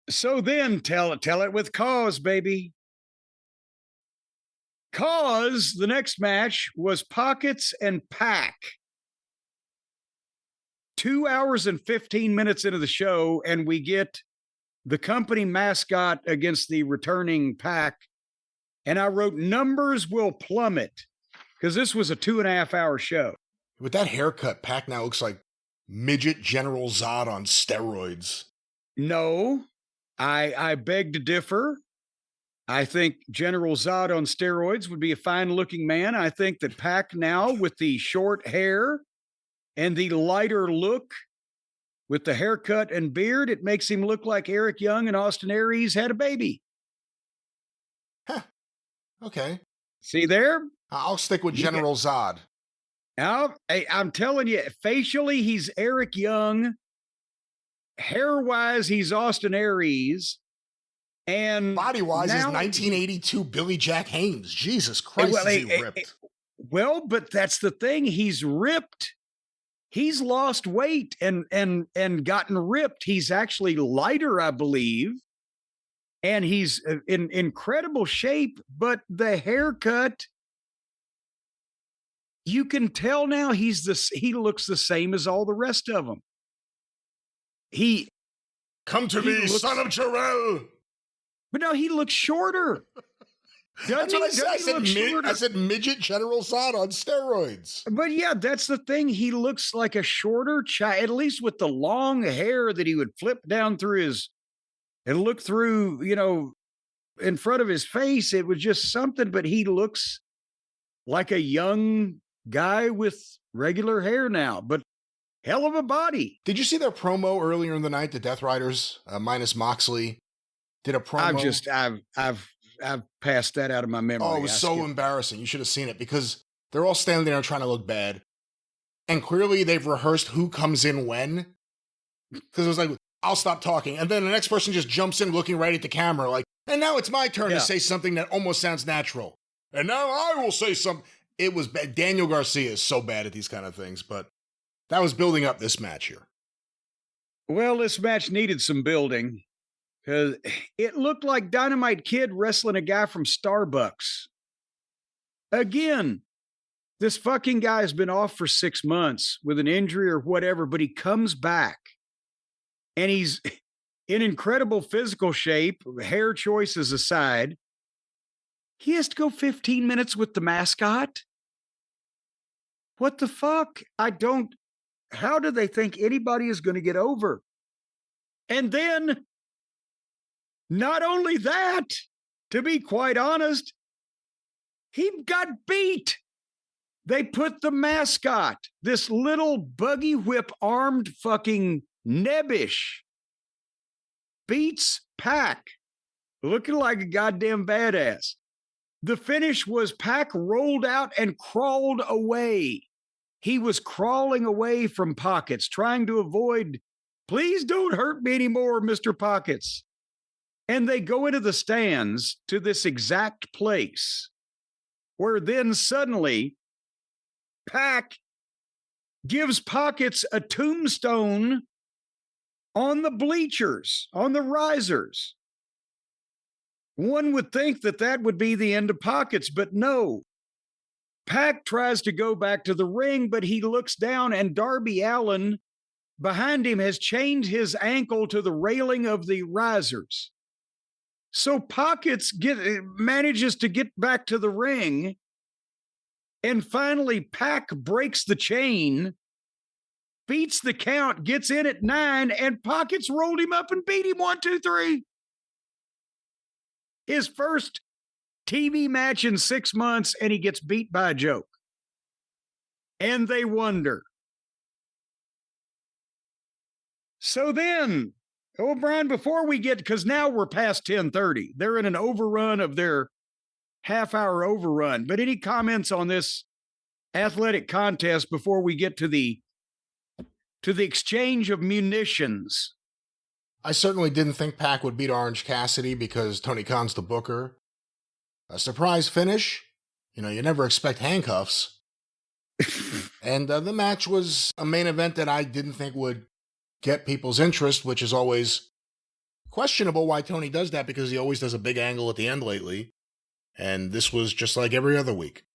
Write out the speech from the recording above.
So then tell it with cause, baby. Cause the next match was Pockets and Pack. 2 hours and 15 minutes into the show, and we get the company mascot against the returning Pack. And I wrote numbers will plummet because this was a 2.5 hour show. With that haircut, Pac now looks like midget General Zod on steroids. No, I beg to differ. I think General Zod on steroids would be a fine looking man. I think that Pac now with the short hair and the lighter look with the haircut and beard, it makes him look like Eric Young and Austin Aries had a baby. Huh. Okay. See there? I'll stick with General Zod. Now, I'm telling you, facially, he's Eric Young. Hair-wise, he's Austin Aries. And body-wise is 1982 Billy Jack Haynes. Jesus Christ, is he ripped. Well, but that's the thing. He's ripped. He's lost weight and gotten ripped. He's actually lighter, I believe. And he's in incredible shape, but the haircut, you can tell now he looks the same as all the rest of them. Come to me, son of Jarrell. But no, he looks shorter. That's what I said. I said midget General Zod on steroids. But yeah, that's the thing. He looks like a shorter child, at least with the long hair that he would flip down through and look through, in front of his face. It was just something, but he looks like a young guy with regular hair now, but hell of a body. Did you see their promo earlier in the night? The Death Riders, minus Moxley, did a promo. I've passed that out of my memory. Oh, it was so embarrassing. You should have seen it because they're all standing there trying to look bad. And clearly they've rehearsed who comes in when. Because it was like, I'll stop talking. And then the next person just jumps in looking right at the camera like, and now it's my turn to say something that almost sounds natural. And now I will say something. It was bad. Daniel Garcia is so bad at these kind of things, but that was building up this match here. Well, this match needed some building. Because it looked like Dynamite Kid wrestling a guy from Starbucks. Again, this fucking guy has been off for 6 months with an injury or whatever, but he comes back. And he's in incredible physical shape, hair choices aside. He has to go 15 minutes with the mascot? What the fuck? How do they think anybody is going to get over? And then, not only that, to be quite honest, he got beat. They put the mascot, this little buggy whip armed fucking nebbish, beats Pac, looking like a goddamn badass. The finish was Pac rolled out and crawled away. He was crawling away from Pockets, trying to avoid, please don't hurt me anymore, Mr. Pockets. And they go into the stands to this exact place where then suddenly Pac gives Pockets a tombstone on the bleachers, on the risers. One would think that would be the end of Pockets, but no. Pac tries to go back to the ring, but he looks down and Darby Allin behind him has chained his ankle to the railing of the risers. So Pockets manages to get back to the ring, and finally Pac breaks the chain, beats the count, gets in at 9, and Pockets rolled him up and beat him 1, 2, 3. His first TV match in 6 months, and he gets beat by a joke. And they wonder. So then, Brian, before we get, because now we're past 10:30, they're in an overrun of their half-hour overrun. But any comments on this athletic contest before we get to the exchange of munitions? I certainly didn't think Pac would beat Orange Cassidy because Tony Khan's the booker. A surprise finish. You never expect handcuffs. And the match was a main event that I didn't think would get people's interest, which is always questionable why Tony does that, because he always does a big angle at the end lately. And this was just like every other week.